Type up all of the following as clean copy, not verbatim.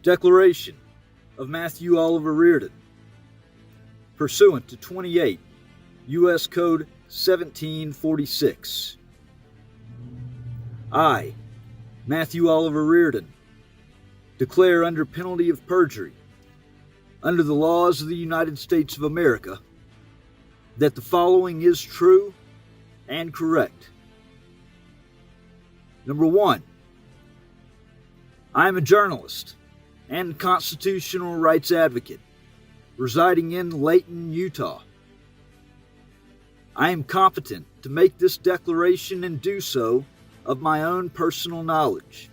Declaration of Matthew Oliver Reardon, pursuant to 28 U.S. Code 1746. I, Matthew Oliver Reardon, declare under penalty of perjury, under the laws of the United States of America, that the following is true and correct. Number 1, I am a journalist and constitutional rights advocate residing in Layton, Utah. I am competent to make this declaration and do so of my own personal knowledge.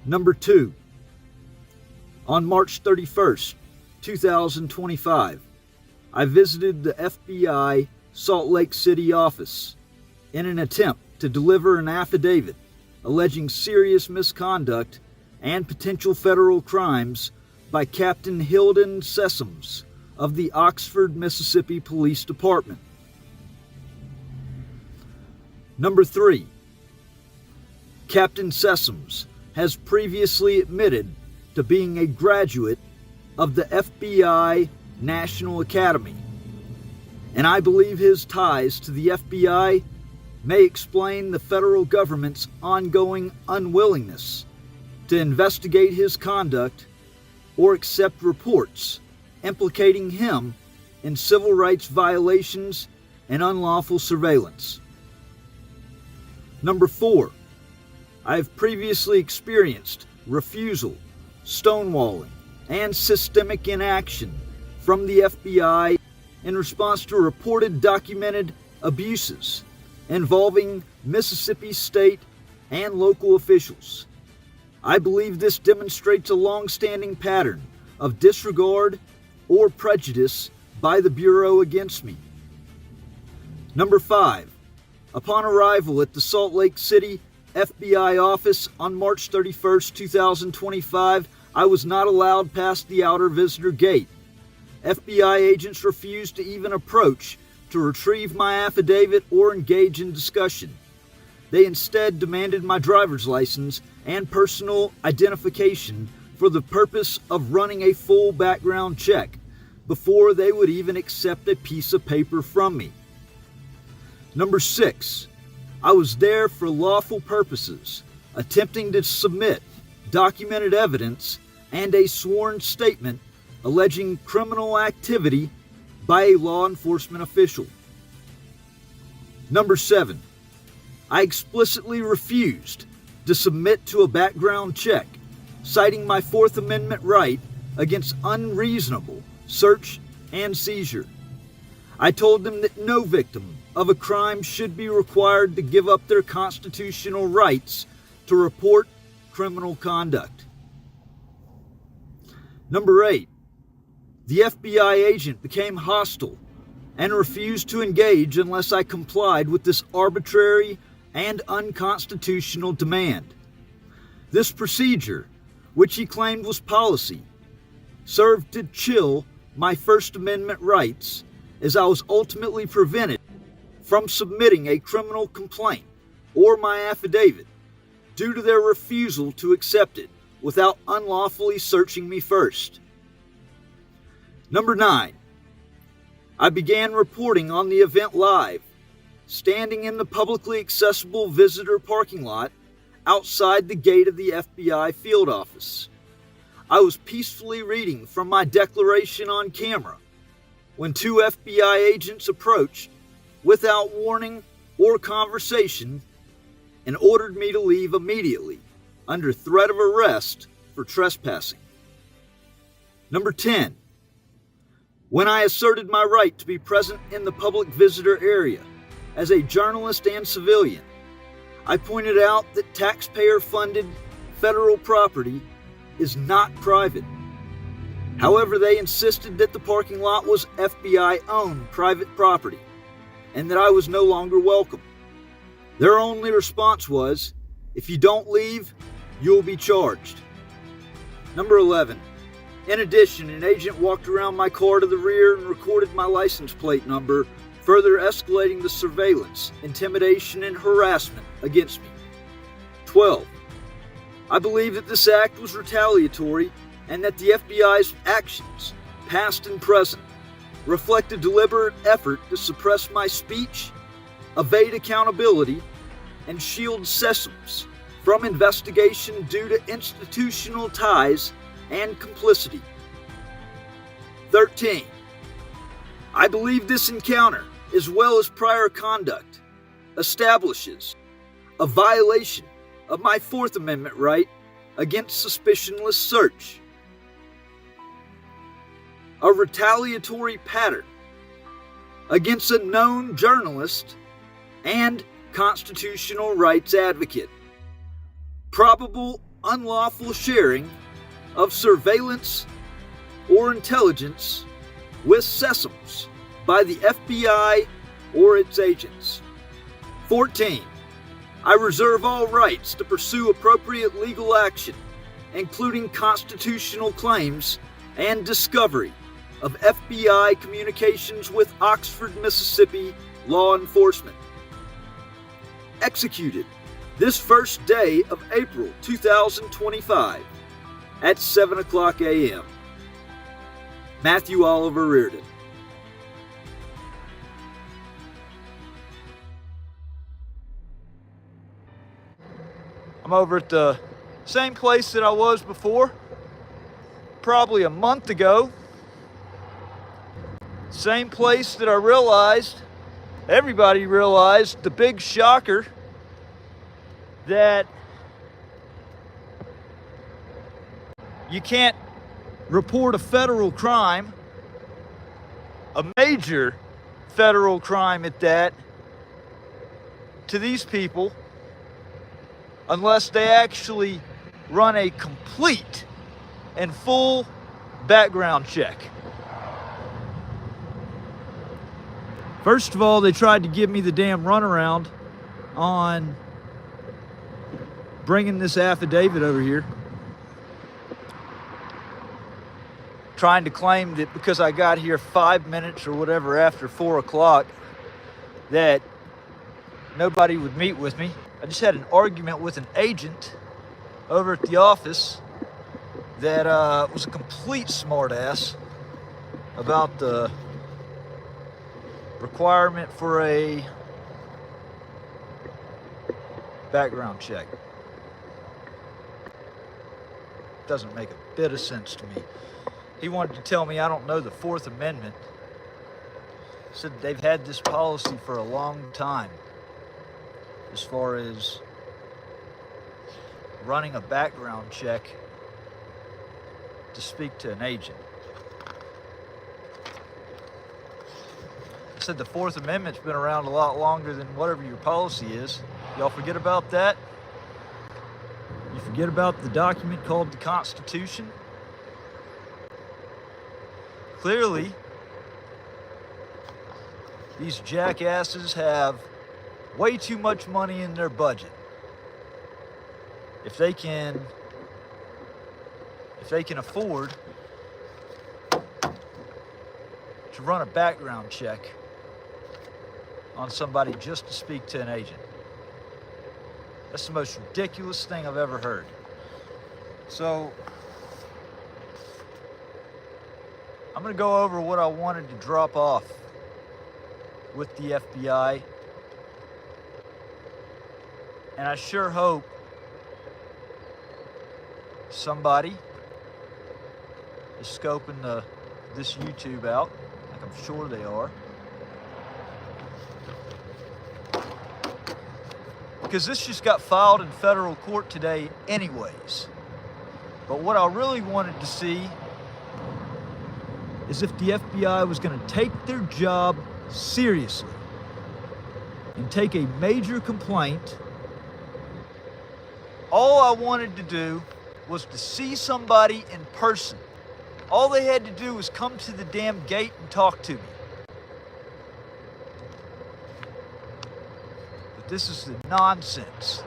Number 2, on March 31st, 2025, I visited the FBI Salt Lake City office in an attempt to deliver an affidavit alleging serious misconduct and potential federal crimes by Captain Hilden Sessoms of the Oxford, Mississippi Police Department. Number 3, Captain Sessoms has previously admitted to being a graduate of the FBI National Academy, and I believe his ties to the FBI may explain the federal government's ongoing unwillingness to investigate his conduct or accept reports implicating him in civil rights violations and unlawful surveillance. Number 4, I have previously experienced refusal, stonewalling, and systemic inaction from the FBI in response to reported documented abuses involving Mississippi state and local officials. I believe this demonstrates a long-standing pattern of disregard or prejudice by the Bureau against me. Number 5, upon arrival at the Salt Lake City FBI office on March 31st, 2025, I was not allowed past the outer visitor gate. FBI agents refused to even approach to retrieve my affidavit or engage in discussion. They instead demanded my driver's license and personal identification for the purpose of running a full background check before they would even accept a piece of paper from me. Number 6, I was there for lawful purposes, attempting to submit documented evidence and a sworn statement alleging criminal activity by a law enforcement official. Number 7, I explicitly refused to submit to a background check, citing my Fourth Amendment right against unreasonable search and seizure. I told them that no victim of a crime should be required to give up their constitutional rights to report criminal conduct. Number 8, the FBI agent became hostile and refused to engage unless I complied with this arbitrary and unconstitutional demand. This procedure, which he claimed was policy, served to chill my First Amendment rights, as I was ultimately prevented from submitting a criminal complaint or my affidavit due to their refusal to accept it without unlawfully searching me first. Number 9, I began reporting on the event live, standing in the publicly accessible visitor parking lot outside the gate of the FBI field office. I was peacefully reading from my declaration on camera when 2 FBI agents approached without warning or conversation and ordered me to leave immediately under threat of arrest for trespassing. Number 10, when I asserted my right to be present in the public visitor area as a journalist and civilian, I pointed out that taxpayer-funded federal property is not private. However, they insisted that the parking lot was FBI-owned private property and that I was no longer welcome. Their only response was, "If you don't leave, you'll be charged." Number 11, in addition, an agent walked around my car to the rear and recorded my license plate number, further escalating the surveillance, intimidation, and harassment against me. 12, I believe that this act was retaliatory and that the FBI's actions, past and present, reflect a deliberate effort to suppress my speech, evade accountability, and shield Sessoms from investigation due to institutional ties and complicity. 13. I believe this encounter, as well as prior conduct, establishes a violation of my Fourth Amendment right against suspicionless search, a retaliatory pattern against a known journalist and constitutional rights advocate, probable unlawful sharing of surveillance or intelligence with Sessoms by the FBI or its agents. 14. I reserve all rights to pursue appropriate legal action, including constitutional claims and discovery of FBI communications with Oxford, Mississippi law enforcement. Executed this first day of April 2025 at 7 o'clock a.m. Matthew Oliver Reardon. I'm over at the same place that I was before, probably a month ago. Same place that I realized, everybody realized, the big shocker that you can't report a federal crime, a major federal crime at that, to these people unless they actually run a complete and full background check. First of all, they tried to give me the damn runaround on bringing this affidavit over here, trying to claim that because I got here 5 minutes or whatever after 4 o'clock that nobody would meet with me. I just had an argument with an agent over at the office that was a complete smartass about the requirement for a background check. Doesn't make a bit of sense to me. He wanted to tell me I don't know the Fourth Amendment. Said they've had this policy for a long time as far as running a background check to speak to an agent. I said the Fourth Amendment's been around a lot longer than whatever your policy is. Y'all forget about that? You forget about the document called the Constitution? Clearly, these jackasses have way too much money in their budget. If they can afford to run a background check on somebody just to speak to an agent. That's the most ridiculous thing I've ever heard. So, I'm going to go over what I wanted to drop off with the FBI. And I sure hope somebody is scoping this YouTube out, like I'm sure they are. Because this just got filed in federal court today anyways. But what I really wanted to see is if the FBI was going to take their job seriously and take a major complaint. All I wanted to do was to see somebody in person. All they had to do was come to the damn gate and talk to me. But this is the nonsense.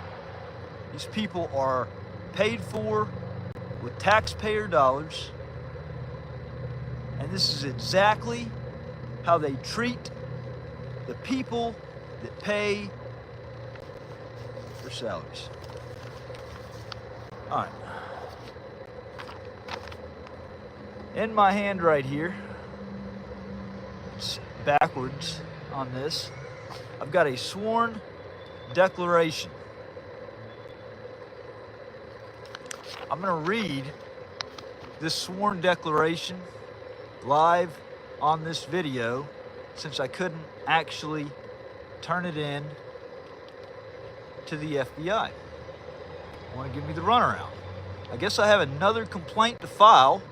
These people are paid for with taxpayer dollars, and this is exactly how they treat the people that pay their salaries. All right. In my hand right here, it's backwards on this, I've got a sworn declaration. I'm going to read this sworn declaration live on this video since I couldn't actually turn it in to the FBI. Want to give me the runaround. I guess I have another complaint to file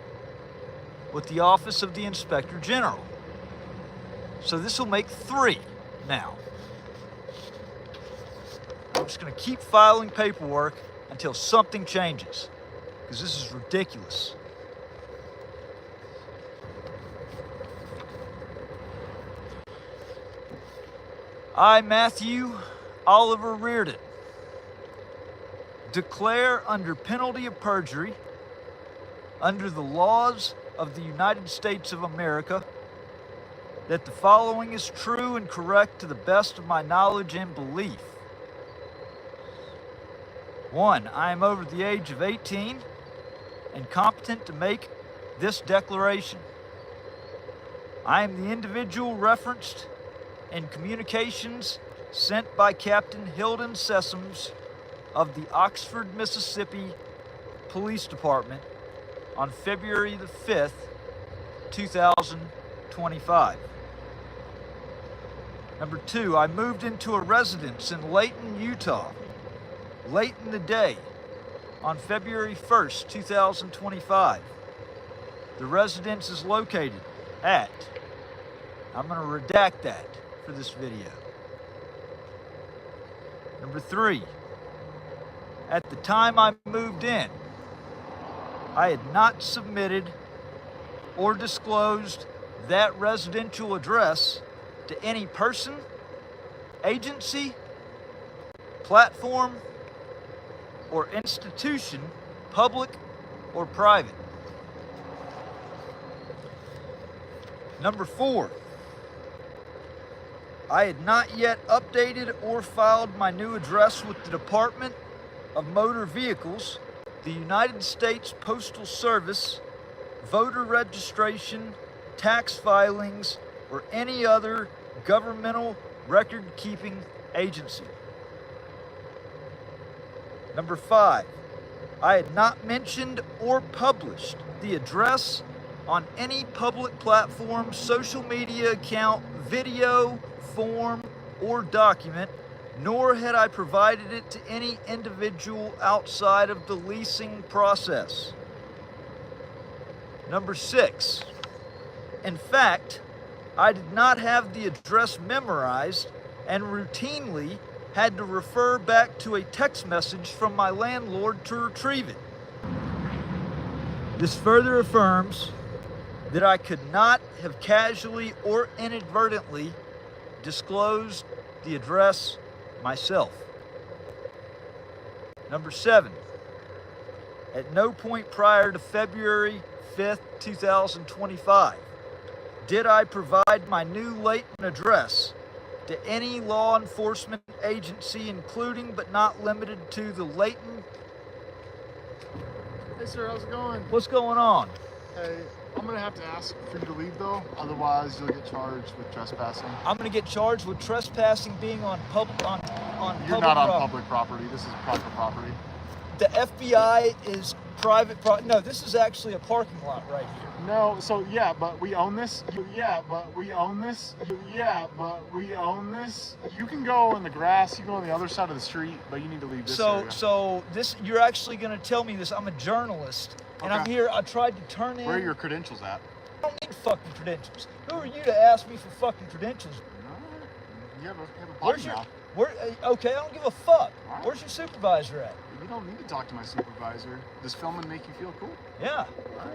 with the Office of the Inspector General. So this will make 3 now. I'm just going to keep filing paperwork until something changes, because this is ridiculous. I, Matthew Oliver Reardon, declare under penalty of perjury, under the laws of the United States of America, that the following is true and correct to the best of my knowledge and belief. 1. I am over the age of 18 and competent to make this declaration. I am the individual referenced in communications sent by Captain Hilden Sessoms of the Oxford, Mississippi Police Department on February the 5th, 2025. Number 2, I moved into a residence in Layton, Utah, late in the day on February 1st, 2025. The residence is located at, I'm going to redact that for this video. Number 3, at the time I moved in, I had not submitted or disclosed that residential address to any person, agency, platform, or institution, public or private. Number 4, I had not yet updated or filed my new address with the Department of Motor Vehicles, the United States Postal Service, voter registration, tax filings, or any other governmental record-keeping agency. Number 5, I had not mentioned or published the address on any public platform, social media account, video, form, or document, nor had I provided it to any individual outside of the leasing process. Number 6, in fact, I did not have the address memorized and routinely had to refer back to a text message from my landlord to retrieve it. This further affirms that I could not have casually or inadvertently disclosed the address myself. Number 7, at no point prior to February 5th, 2025, did I provide my new Layton address to any law enforcement agency, including but not limited to the Layton. Hey sir, how's it going? What's going on? Hey, I'm gonna have to ask for you to leave though, otherwise you'll get charged with trespassing. I'm gonna get charged with trespassing, being on public on You're public not on property. public property. This is private property. The FBI is private property. No, this is actually a parking lot right here. No, so yeah, but we own this. Yeah, but we own this. Yeah, but we own this. You can go in the grass. You can go on the other side of the street, but you need to leave this area. So this, you're actually gonna tell me this. I'm a journalist, and I'm Okay. here. I tried to turn in. Where are your credentials at? I don't need fucking credentials. Who are you to ask me for fucking credentials? You have a Where's body your, now. where? Okay, I don't give a fuck. Alright. Where's your supervisor at? You don't need to talk to my supervisor. Does filming make you feel cool? Yeah.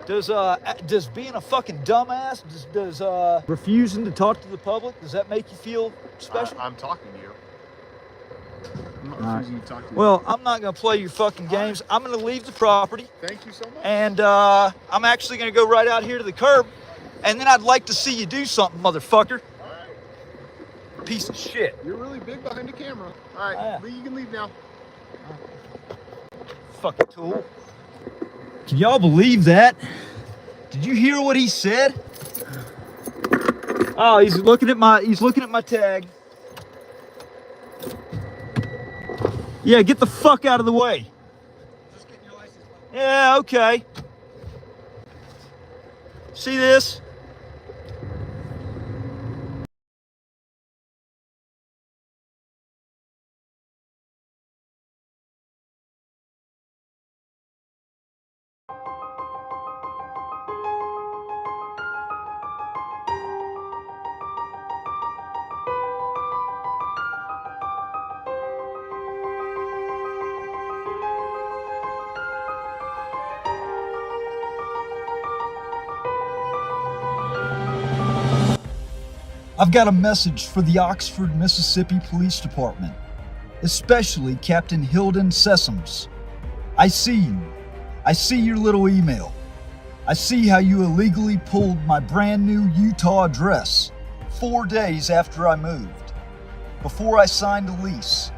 Does being a fucking dumbass, does refusing to talk to the public, does that make you feel special? I'm talking to you. I'm not refusing to talk to you. Well, I'm not gonna play your fucking games. I'm gonna leave the property, Thank you so much. and I'm actually gonna go right out here to the curb, and then I'd like to see you do something, motherfucker. All right. Piece of shit. You're really big behind the camera. All right, Yeah. you can leave now. fucking tool. Can y'all believe that? Did you hear what he said? Oh, he's looking at my tag. Yeah, get the fuck out of the way. Just getting your license plate. Yeah, okay. See this? I've got a message for the Oxford, Mississippi Police Department, especially Captain Hilden Sessoms. I see you. I see your little email. I see how you illegally pulled my brand new Utah address 4 days after I moved, before I signed a lease,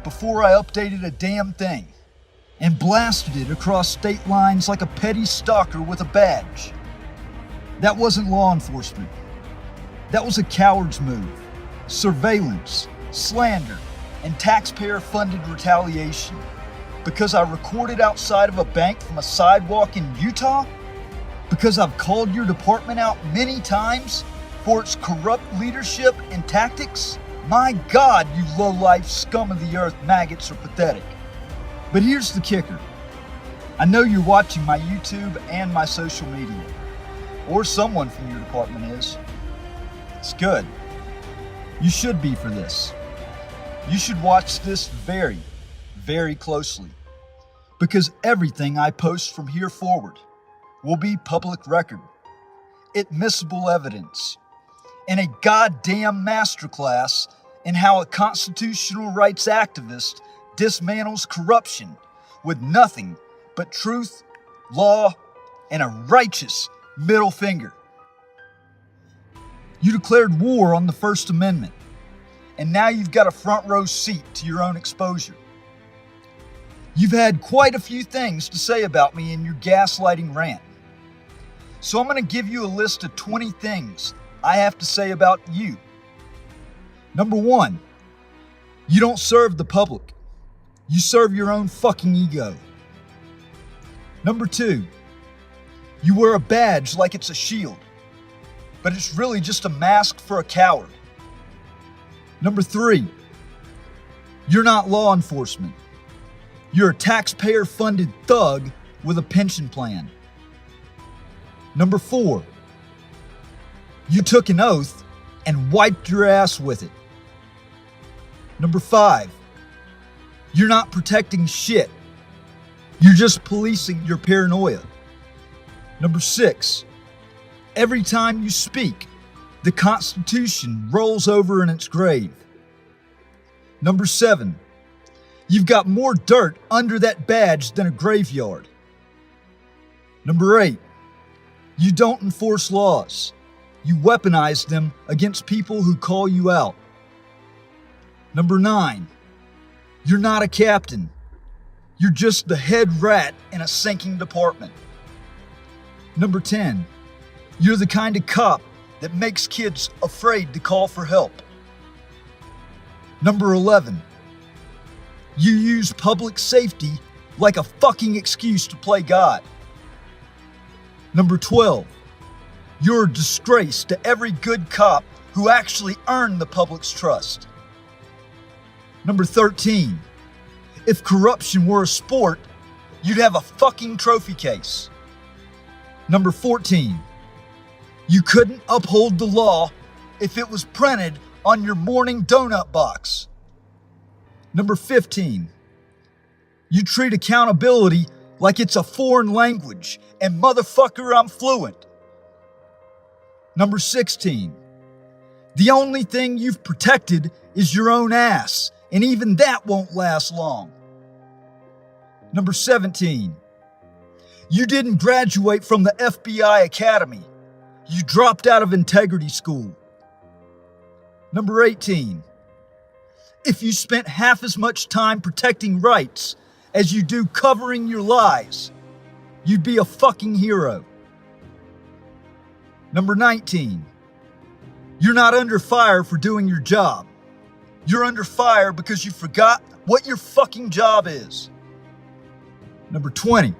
before I updated a damn thing, and blasted it across state lines like a petty stalker with a badge. That wasn't law enforcement. That was a coward's move, surveillance, slander, and taxpayer-funded retaliation. Because I recorded outside of a bank from a sidewalk in Utah? Because I've called your department out many times for its corrupt leadership and tactics? My God, you low-life scum of the earth maggots are pathetic. But here's the kicker. I know you're watching my YouTube and my social media. Or someone from your department is. It's good. You should be for this. You should watch this very, very closely. Because everything I post from here forward will be public record, admissible evidence, and a goddamn masterclass in how a constitutional rights activist dismantles corruption with nothing but truth, law, and a righteous middle finger. You declared war on the First Amendment, and now you've got a front row seat to your own exposure. You've had quite a few things to say about me in your gaslighting rant. So I'm going to give you a list of 20 things I have to say about you. Number 1, you don't serve the public. You serve your own fucking ego. Number 2, you wear a badge like it's a shield, but it's really just a mask for a coward. Number 3, you're not law enforcement. You're a taxpayer-funded thug with a pension plan. Number 4, you took an oath and wiped your ass with it. Number 5, you're not protecting shit. You're just policing your paranoia. Number 6, every time you speak, the Constitution rolls over in its grave. Number 7, you've got more dirt under that badge than a graveyard. Number 8, you don't enforce laws. You weaponize them against people who call you out. Number 9, you're not a captain. You're just the head rat in a sinking department. Number 10, you're the kind of cop that makes kids afraid to call for help. Number 11, you use public safety like a fucking excuse to play God. Number 12, you're a disgrace to every good cop who actually earned the public's trust. Number 13, if corruption were a sport, you'd have a fucking trophy case. Number 14, you couldn't uphold the law if it was printed on your morning donut box. Number 15, you treat accountability like it's a foreign language, and motherfucker, I'm fluent. Number 16, the only thing you've protected is your own ass, and even that won't last long. Number 17, you didn't graduate from the FBI Academy. You dropped out of integrity school. Number 18, if you spent half as much time protecting rights as you do covering your lies, you'd be a fucking hero. Number 19, you're not under fire for doing your job. You're under fire because you forgot what your fucking job is. Number 20,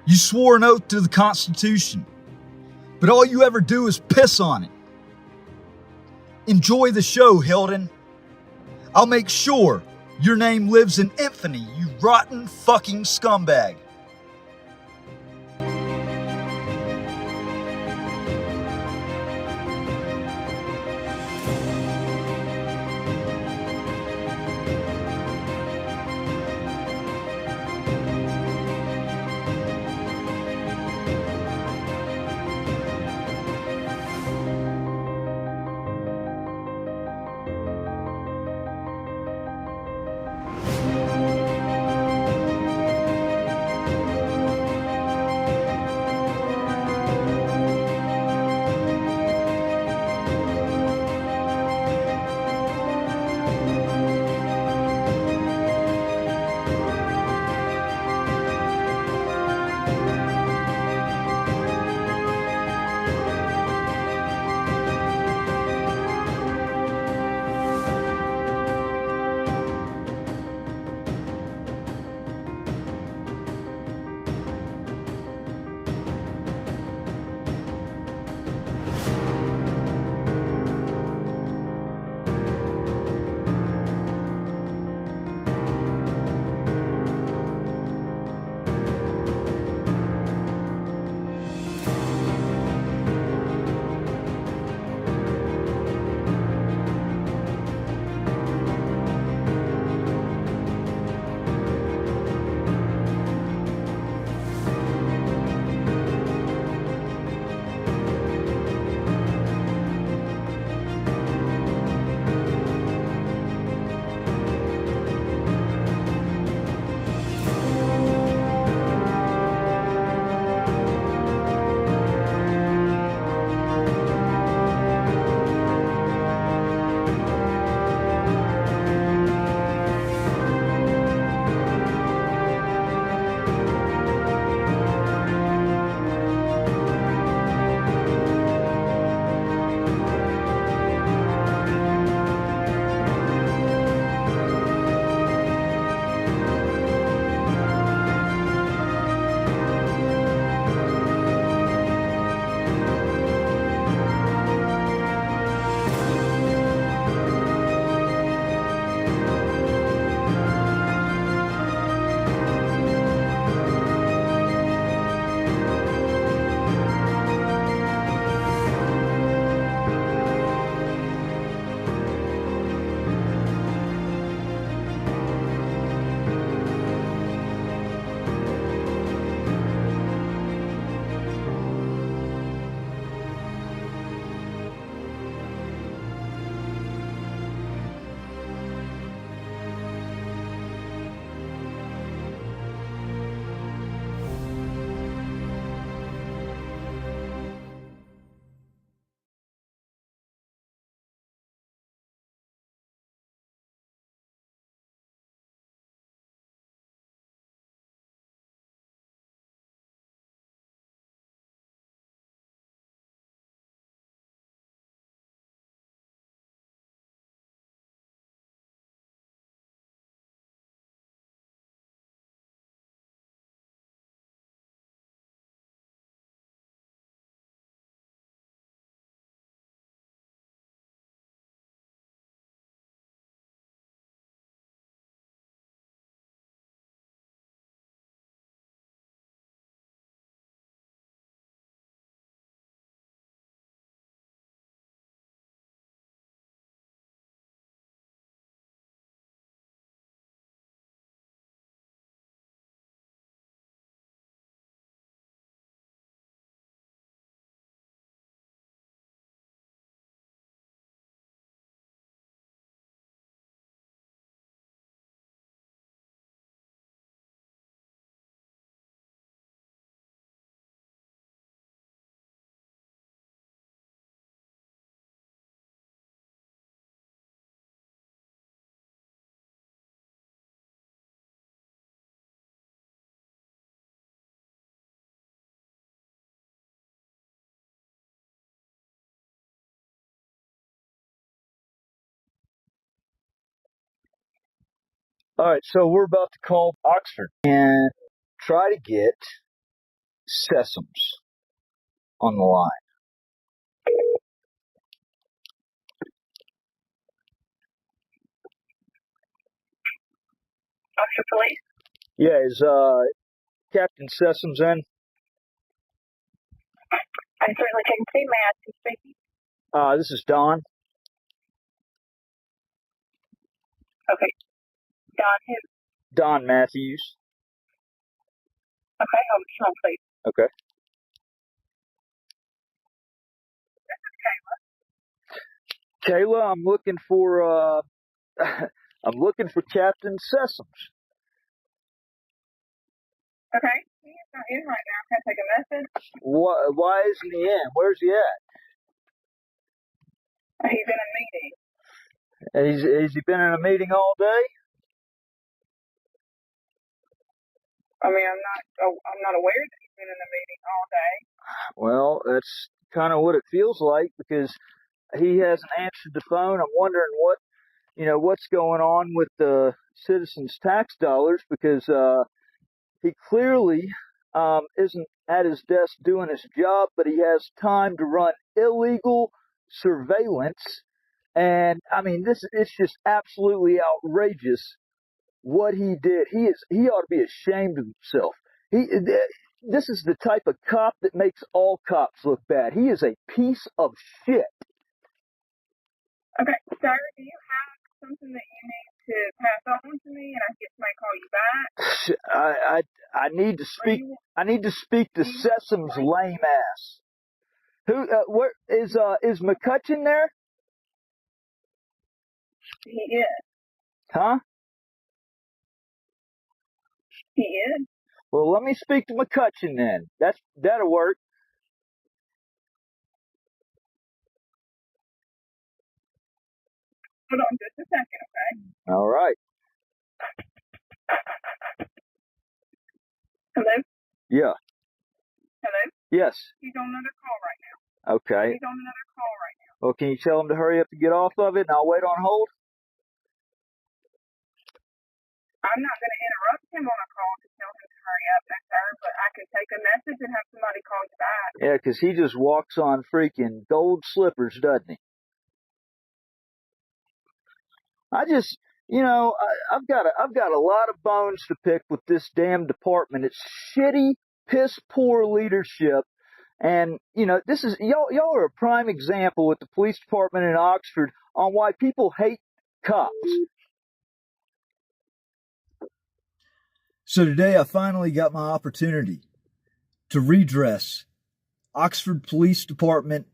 you swore an oath to the Constitution, but all you ever do is piss on it. Enjoy the show, Hilton. I'll make sure your name lives in infamy, you rotten fucking scumbag. All right, so we're about to call Oxford and try to get Sessoms on the line. Oxford Police? Yeah, is Captain Sessoms in? I certainly can see Matt who's speaking. This is Don. Okay. Don who? Don Matthews. Okay, hold on, please. Okay. Kayla, I'm looking for I'm looking for Captain Sessoms. Okay. He's not in right now. Can I take a message? Why isn't he in? Where's he at? He's in a meeting. Has he been in a meeting all day? I mean, I'm not aware that he's been in a meeting all day. Well, that's kind of what it feels like because he hasn't answered the phone. I'm wondering what's going on with the citizens' tax dollars because he clearly isn't at his desk doing his job, but he has time to run illegal surveillance. And I mean, it's just absolutely outrageous what he did. He ought to be ashamed of himself. This is the type of cop that makes all cops look bad. He is a piece of shit. Okay, sir, do you have something that you need to pass on to me and I get somebody call you back? I need to speak. I need to speak to Sessom's lame ass. Where is McCutcheon there? He is. Huh? He is. Well, let me speak to McCutcheon then. That'll work. Hold on just a second, okay? All right. Hello? Yeah. Hello? Yes. He's on another call right now. Okay. He's on another call right now. Well, can you tell him to hurry up and get off of it, and I'll wait on hold? I'm not going to interrupt him on a call to tell him to hurry up, sir, but I can take a message and have somebody call you back. Yeah, 'cause he just walks on freaking gold slippers, doesn't he? I just, I've got a lot of bones to pick with this damn department. It's shitty, piss poor leadership. And, this is, y'all are a prime example with the police department in Oxford on why people hate cops. So today I finally got my opportunity to redress Oxford Police Department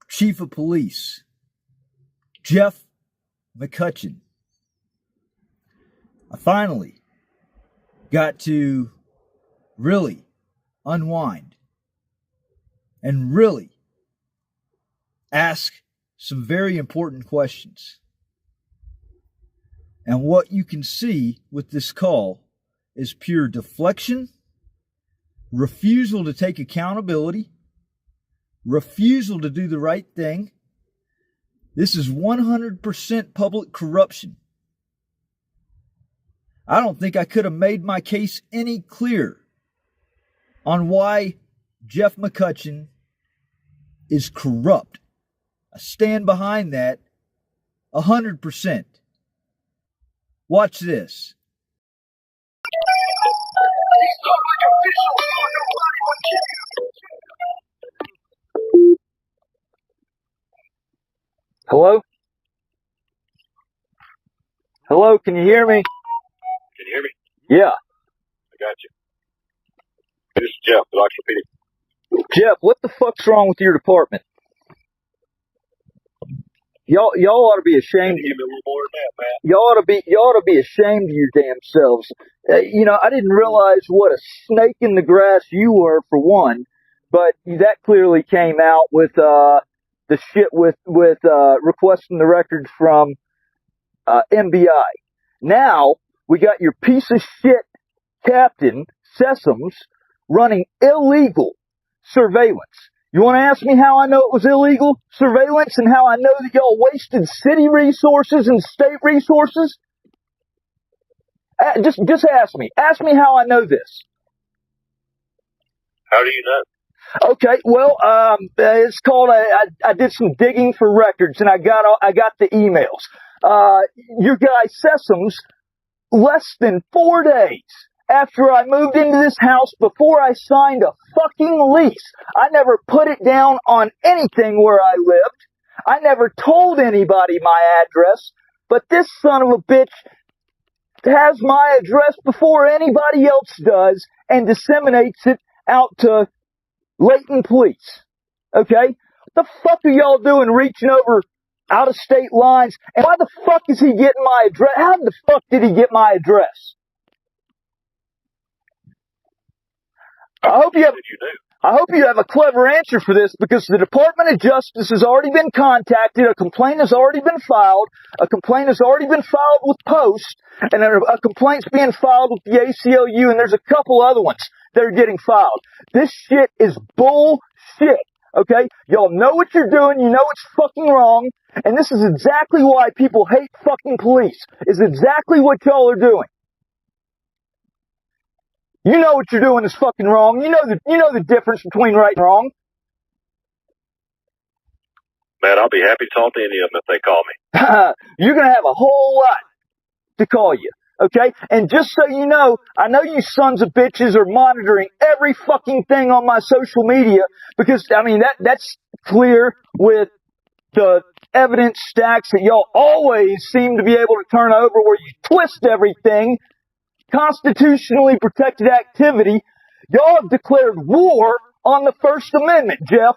Chief of Police, Jeff McCutcheon. I finally got to really unwind and really ask some very important questions. And what you can see with this call is pure deflection, refusal to take accountability, refusal to do the right thing. This is 100% public corruption. I don't think I could have made my case any clearer on why Jeff McCutcheon is corrupt. I stand behind that 100%. Watch this. Hello? Hello, can you hear me? Can you hear me? Yeah. I got you. Hey, this is Jeff, the Oxford PD. Jeff, what the fuck's wrong with your department? Y'all ought to be ashamed. Give me a little more than that, Matt. Y'all ought to be ashamed of your damn selves. I didn't realize what a snake in the grass you were, for one, but that clearly came out with the shit with requesting the records from MBI. Now we got your piece of shit Captain Sessoms running illegal surveillance. You want to ask me how I know it was illegal surveillance and how I know that y'all wasted city resources and state resources? Just ask me. Ask me how I know this. How do you know? Okay, well, it's called. I did some digging for records, and I got the emails. Your guy Sessoms, less than 4 days after I moved into this house, before I signed a fucking lease, I never put it down on anything where I lived. I never told anybody my address, but this son of a bitch has my address before anybody else does and disseminates it out to Layton Police. Okay? What the fuck are y'all doing reaching over out of state lines? And why the fuck is he getting my address? How the fuck did he get my address? I hope you have a clever answer for this, because the Department of Justice has already been contacted, a complaint has already been filed, with Post, and a complaint's being filed with the ACLU, and there's a couple other ones that are getting filed. This shit is bullshit, okay? Y'all know what you're doing, you know it's fucking wrong, and this is exactly why people hate fucking police, is exactly what y'all are doing. You know what you're doing is fucking wrong. You know the difference between right and wrong. Man, I'll be happy to talk to any of them if they call me. You're gonna have a whole lot to call you, okay? And just so you know, I know you sons of bitches are monitoring every fucking thing on my social media, because, I mean, that's clear with the evidence stacks that y'all always seem to be able to turn over, where you twist everything. Constitutionally protected activity. Y'all have declared war on the First Amendment, Jeff.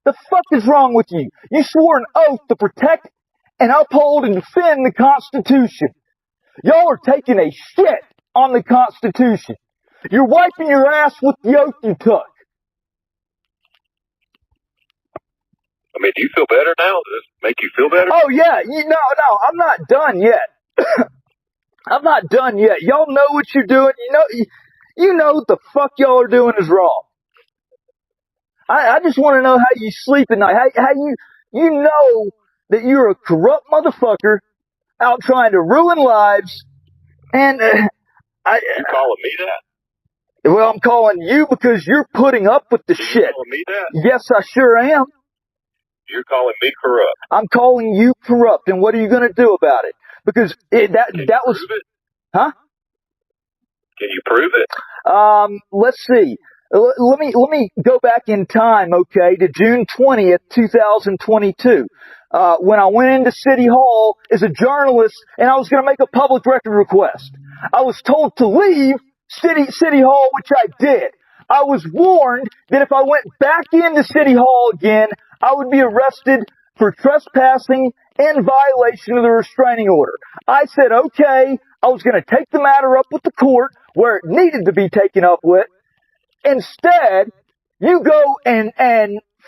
The fuck is wrong with you? You swore an oath to protect and uphold and defend the Constitution. Y'all are taking a shit on the Constitution. You're wiping your ass with the oath you took. I mean, do you feel better now? Does this make you feel better? Oh yeah, no, I'm not done yet. I'm not done yet. Y'all know what you're doing. You know what the fuck y'all are doing is wrong. I just want to know how you sleep at night. How you know that you're a corrupt motherfucker out trying to ruin lives, and You calling me that? well, I'm calling you because you're putting up with the You shit. calling me that? Yes, I sure am. You're calling me corrupt. I'm calling you corrupt, and what are you going to do about it? Because Can that you was, prove it? huh? Can you prove it? Let's see. Let me go back in time, okay, to June 20th, 2022, when I went into City Hall as a journalist, and I was going to make a public record request. I was told to leave City Hall, which I did. I was warned that if I went back into City Hall again, I would be arrested for trespassing in violation of the restraining order. I said, okay, I was going to take the matter up with the court where it needed to be taken up with. Instead, you go and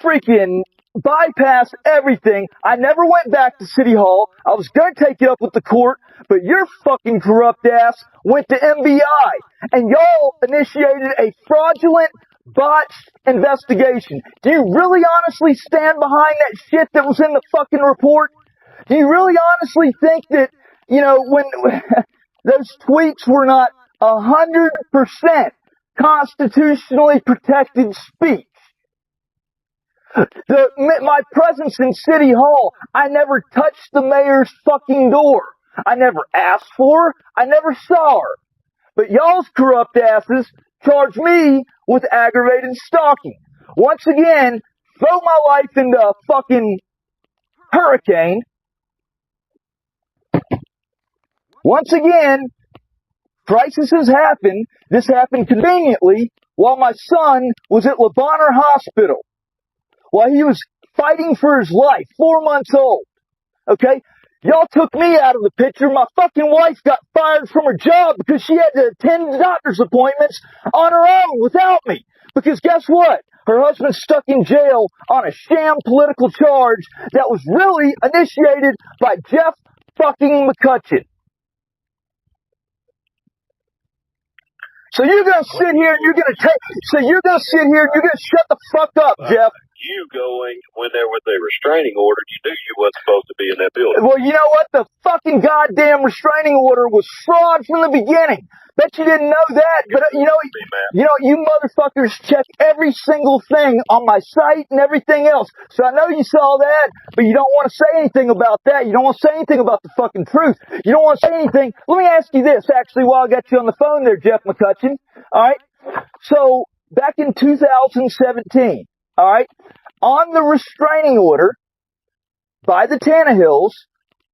freaking bypass everything. I never went back to City Hall. I was going to take it up with the court, but your fucking corrupt ass went to MBI, and y'all initiated a fraudulent, botched investigation. Do you really honestly stand behind that shit that was in the fucking report? Do you really honestly think that, when those tweets were not 100% constitutionally protected speech? My presence in City Hall, I never touched the mayor's fucking door. I never asked for her. I never saw her. But y'all's corrupt asses charge me with aggravated stalking. Once again, throw my life into a fucking hurricane. Once again, crisis has happened. This happened conveniently while my son was at Le Bonheur Hospital, while he was fighting for his life, 4 months old. Okay? Y'all took me out of the picture. My fucking wife got fired from her job because she had to attend doctor's appointments on her own without me. Because guess what? Her husband's stuck in jail on a sham political charge that was really initiated by Jeff fucking McCutcheon. So you're gonna sit here and you're gonna shut the fuck up, Jeff. you going when there was a restraining order. You knew you wasn't supposed to be in that building. Well, you know what? The fucking goddamn restraining order was fraud from the beginning. Bet you didn't know that. But you motherfuckers check every single thing on my site and everything else. So I know you saw that, but you don't want to say anything about that. You don't want to say anything about the fucking truth. You don't want to say anything. Let me ask you this, actually, while I got you on the phone there, Jeff McCutcheon. All right. So back in 2017, all right, on the restraining order by the Tannehills,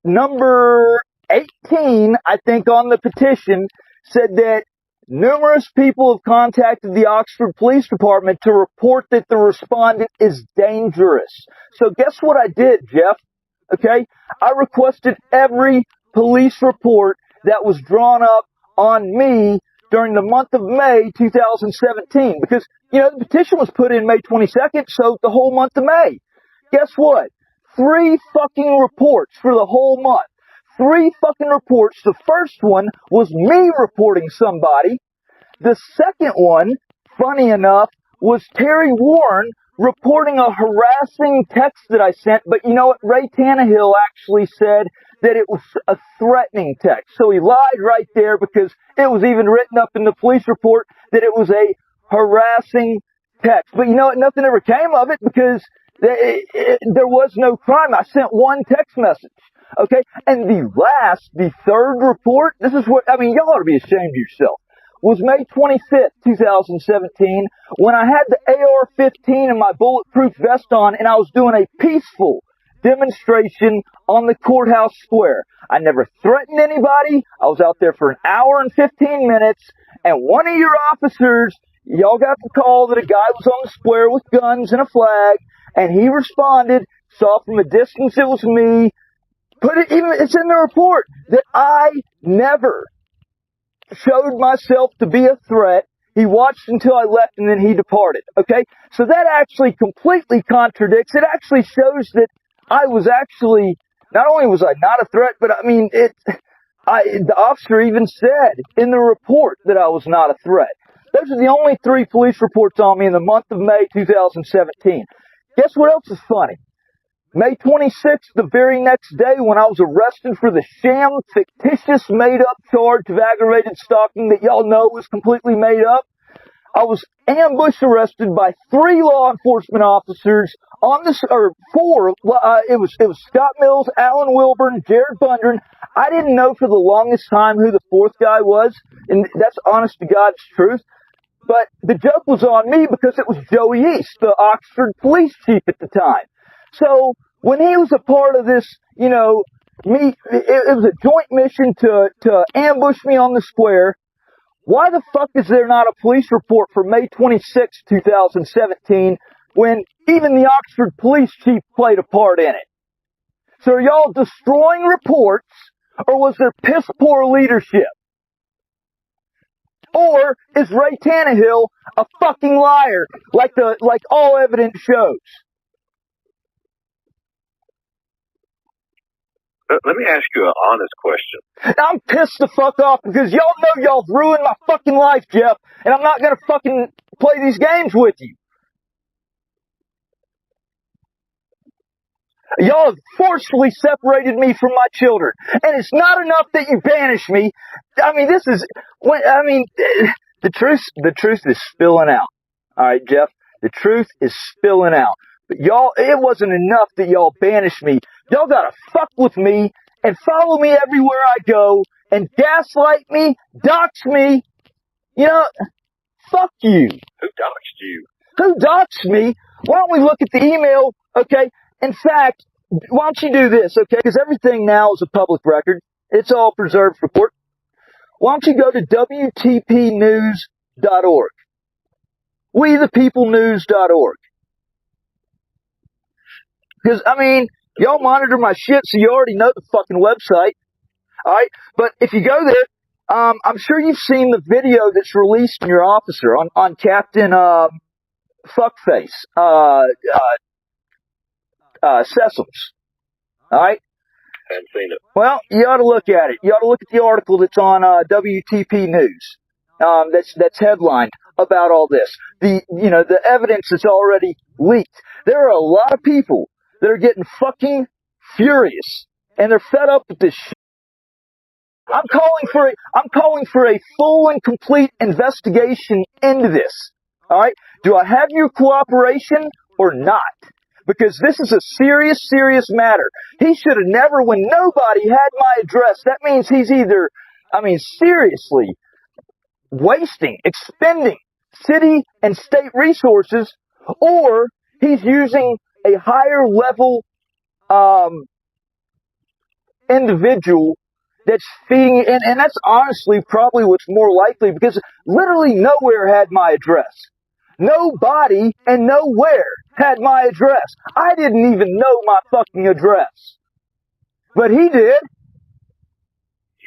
number 18, I think, on the petition, said that numerous people have contacted the Oxford Police Department to report that the respondent is dangerous. So guess what I did, Jeff? Okay? I requested every police report that was drawn up on me during the month of May 2017 because, the petition was put in May 22nd, so the whole month of May. Guess what? 3 fucking reports for the whole month. 3 fucking reports. The first one was me reporting somebody. The second one, funny enough, was Terry Warren reporting a harassing text that I sent. But you know what? Ray Tannehill actually said that it was a threatening text. So he lied right there because it was even written up in the police report that it was a harassing text. But you know what? Nothing ever came of it because there was no crime. I sent one text message. Okay? And the third report, this is what, y'all ought to be ashamed of yourself, was May 25th, 2017, when I had the AR-15 and my bulletproof vest on and I was doing a peaceful demonstration on the courthouse square. I never threatened anybody. I was out there for an hour and 15 minutes, and one of your officers, y'all got the call that a guy was on the square with guns and a flag, and he responded, saw from a distance it was me. It's in the report that I never showed myself to be a threat. He watched until I left and then he departed. Okay? So that actually completely contradicts. It actually shows that I was actually, not only was I not a threat, but the officer even said in the report that I was not a threat. Those are the only 3 police reports on me in the month of May 2017. Guess what else is funny? May 26th, the very next day, when I was arrested for the sham, fictitious, made-up charge of aggravated stalking that y'all know was completely made up, I was ambush arrested by 3 law enforcement officers on this, or 4. It was Scott Mills, Alan Wilburn, Jared Bundren. I didn't know for the longest time who the 4th guy was, and that's honest to God's truth. But the joke was on me because it was Joey East, the Oxford police chief at the time. So when he was a part of this, it was a joint mission to ambush me on the square. Why the fuck is there not a police report for May 26, 2017, when even the Oxford police chief played a part in it? So are y'all destroying reports, or was there piss poor leadership? Or is Ray Tannehill a fucking liar, like all evidence shows? Let me ask you an honest question. I'm pissed the fuck off because y'all know y'all have ruined my fucking life, Jeff, and I'm not gonna fucking play these games with you. Y'all have forcefully separated me from my children, and it's not enough that you banish me. The truth is spilling out. All right, Jeff, the truth is spilling out. But y'all, it wasn't enough that y'all banished me. Y'all gotta fuck with me and follow me everywhere I go and gaslight me, dox me. Fuck you. Who doxed you? Who doxed me? Why don't we look at the email, okay? In fact, why don't you do this, okay? Because everything now is a public record. It's all preserved for court. Why don't you go to WTPnews.org? WeThePeopleNews.org. Because, y'all monitor my shit, so you already know the fucking website. Alright? But if you go there, I'm sure you've seen the video that's released in your officer on Captain, Fuckface, Sessoms. Alright? I haven't seen it. Well, you ought to look at it. You ought to look at the article that's on, WTP News. That's headlined about all this. The evidence is already leaked. There are a lot of people that are getting fucking furious, and they're fed up with this shit. I'm calling for a full and complete investigation into this. All right? Do I have your cooperation or not? Because this is a serious, serious matter. He should have never, when nobody had my address, that means he's either, seriously expending city and state resources, or he's using a higher level individual that's feeding, and that's honestly probably what's more likely, because literally nowhere had my address. Nobody and nowhere had my address. I didn't even know my fucking address. But he did.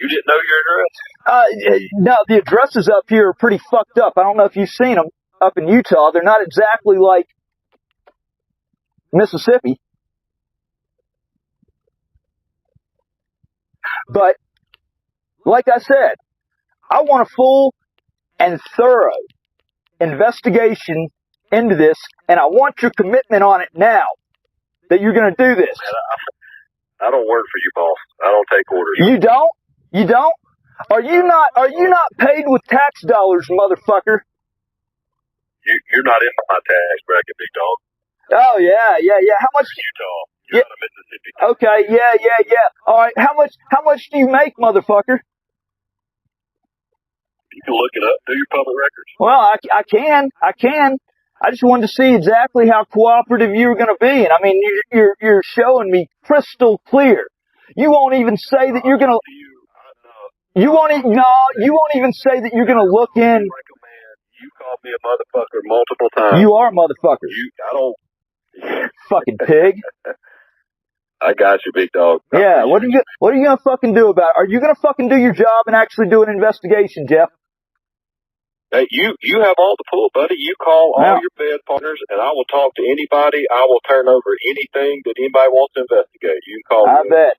You didn't know your address? No, the addresses up here are pretty fucked up. I don't know if you've seen them up in Utah. They're not exactly like Mississippi. But, like I said, I want a full and thorough investigation into this, and I want your commitment on it now that you're going to do this. I don't work for you, boss. I don't take orders. You don't? You don't? Are you not paid with tax dollars, motherfucker? You're not in my tax bracket, big dog. Oh, yeah. How much? Utah. You're out of Mississippi. Okay, yeah. All right, how much do you make, motherfucker? You can look it up. Do your public records. Well, I can. I just wanted to see exactly how cooperative you were going to be, and you're showing me crystal clear. You won't even say that you're going to. You won't even say that you're going to look in. You called me a motherfucker multiple times. You are a motherfucker. I don't. Fucking pig. I got you, big dog. Yeah, what are you gonna fucking do about it? Are you gonna fucking do your job and actually do an investigation, Jeff? Hey, you have all the pull, buddy. You call all your bed partners, and I will talk to anybody. I will turn over anything that anybody wants to investigate. You can call me. I bet.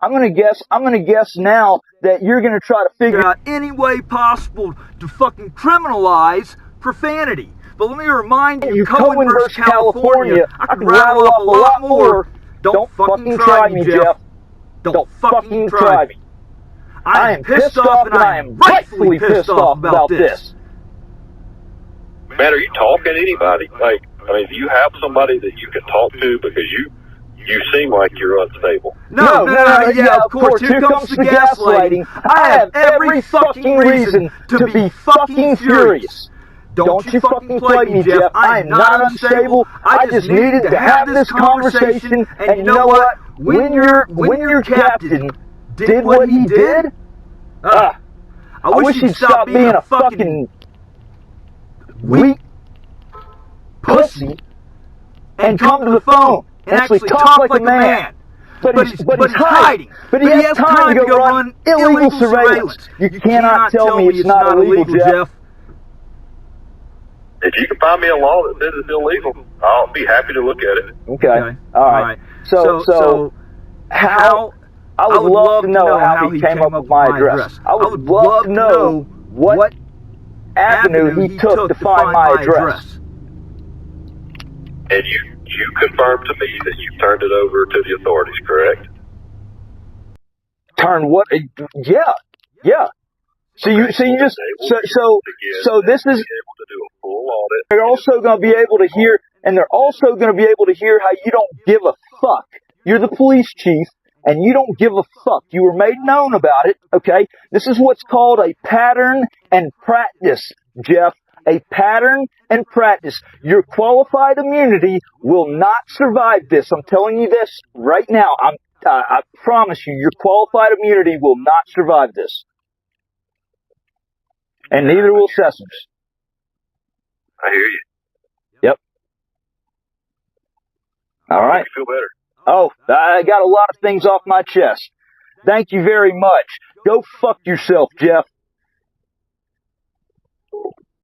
I'm gonna guess now that you're gonna try to figure out any way possible to fucking criminalize profanity. But let me remind you, Cohen versus California, I could rattle off a lot more. Don't fucking try me, Jeff. Don't fucking try me. I am pissed off, and I am rightfully pissed off about this. Man, are you talking to anybody? Do you have somebody that you can talk to? Because you seem like you're unstable. No, yeah, of course. Here comes the gaslighting. I have every fucking reason to be fucking furious. Don't you fucking play me, Jeff. I am not unstable. I just needed to have this conversation, and you know what? When your captain did what he did, I wish he'd stop being a fucking weak pussy and come to the phone and actually talk like a man. But he's hiding. But he has time to go run illegal surveillance. You cannot tell me it's not illegal, Jeff. If you can find me a law that says it's illegal, I'll be happy to look at it. Okay. All right. So how? I would love to know how he came up with my address. I would love to know what avenue he took to find my address. And you confirmed to me that you turned it over to the authorities, correct? Turn what? Yeah. So this is. They're also going to be able to hear, and they're also going to be able to hear how you don't give a fuck. You're the police chief, and you don't give a fuck. You were made known about it, okay? This is what's called a pattern and practice, Jeff. A pattern and practice. Your qualified immunity will not survive this. I'm telling you this right now. I promise you, your qualified immunity will not survive this. And neither will Sessoms. I hear you. Yep. All right. You feel better? Oh, I got a lot of things off my chest. Thank you very much. Go fuck yourself, Jeff.